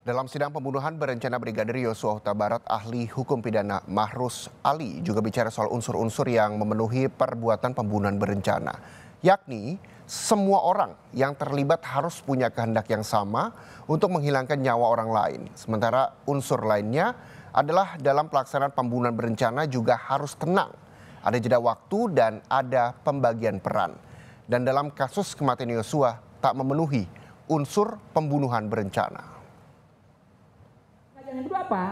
Dalam sidang pembunuhan berencana Brigadir Yosua Huta Barat, ahli hukum pidana Mahrus Ali juga bicara soal unsur-unsur yang memenuhi perbuatan pembunuhan berencana, yakni semua orang yang terlibat harus punya kehendak yang sama untuk menghilangkan nyawa orang lain. Sementara unsur lainnya adalah dalam pelaksanaan pembunuhan berencana juga harus tenang, ada jeda waktu dan ada pembagian peran. Dan dalam kasus kematian Yosua tak memenuhi unsur pembunuhan berencana. Yang kedua apa?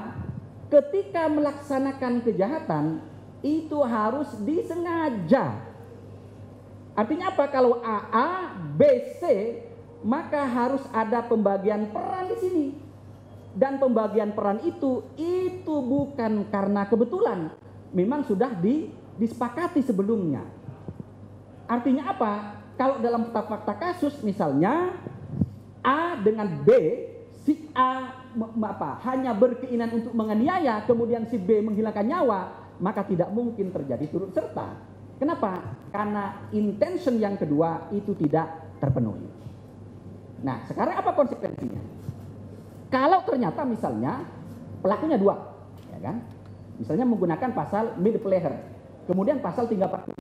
Ketika melaksanakan kejahatan itu harus disengaja. Artinya apa? Kalau A, B, C, maka harus ada pembagian peran di sini. Dan pembagian peran itu bukan karena kebetulan, memang sudah disepakati sebelumnya. Artinya apa? Kalau dalam fakta kasus misalnya A dengan B, si A hanya berkeinginan untuk menganiaya, kemudian si B menghilangkan nyawa, maka tidak mungkin terjadi turut serta. Kenapa? Karena intention yang kedua itu tidak terpenuhi. Nah, sekarang apa konsekuensinya? Kalau ternyata misalnya pelakunya dua, ya kan? Misalnya menggunakan pasal mid player, kemudian pasal 340,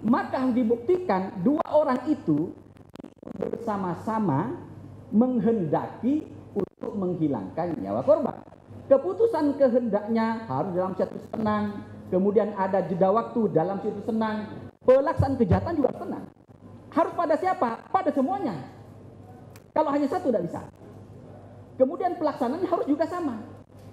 maka dibuktikan dua orang itu bersama-sama menghendaki untuk menghilangkan nyawa korban. Keputusan kehendaknya harus dalam situs tenang, kemudian ada jeda waktu dalam situs tenang, pelaksanaan kejahatan juga tenang. Harus pada siapa? Pada semuanya. Kalau hanya satu tidak bisa. Kemudian pelaksanaannya harus juga sama.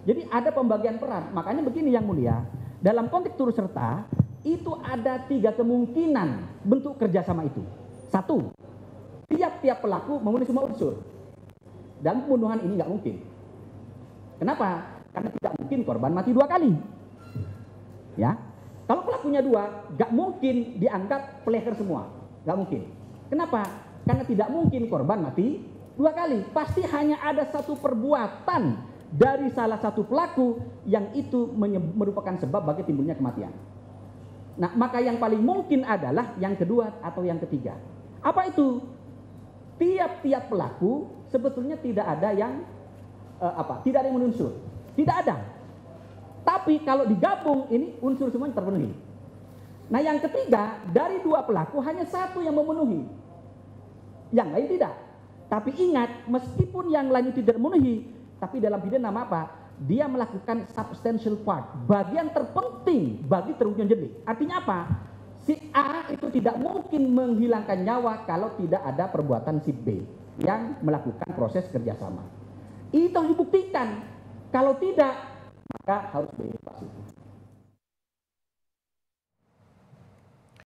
Jadi ada pembagian peran. Makanya begini yang mulia, dalam konteks turut serta itu ada 3 kemungkinan bentuk kerjasama itu. 1, tiap-tiap pelaku memenuhi semua unsur. Dan pembunuhan ini nggak mungkin. Kenapa? Karena tidak mungkin korban mati 2 kali. Ya, kalau pelakunya 2, nggak mungkin dianggap player semua, nggak mungkin. Kenapa? Karena tidak mungkin korban mati 2 kali. Pasti hanya ada satu perbuatan dari salah satu pelaku yang itu merupakan sebab bagi timbulnya kematian. Nah, maka yang paling mungkin adalah yang kedua atau yang ketiga. Apa itu? Tiap-tiap pelaku sebetulnya tidak ada yang tidak ada yang menunsur, tidak ada. Tapi kalau digabung ini unsur semuanya terpenuhi. Nah, yang ketiga dari 2 pelaku hanya satu yang memenuhi, yang lain tidak. Tapi ingat, meskipun yang lain tidak memenuhi, tapi dalam pidana nama apa? Dia melakukan substantial part, bagian terpenting bagi terwujudnya delik. Artinya apa? Si A itu tidak mungkin menghilangkan nyawa kalau tidak ada perbuatan si B yang melakukan proses kerjasama. Itu harus dibuktikan. Kalau tidak, maka harus bebas.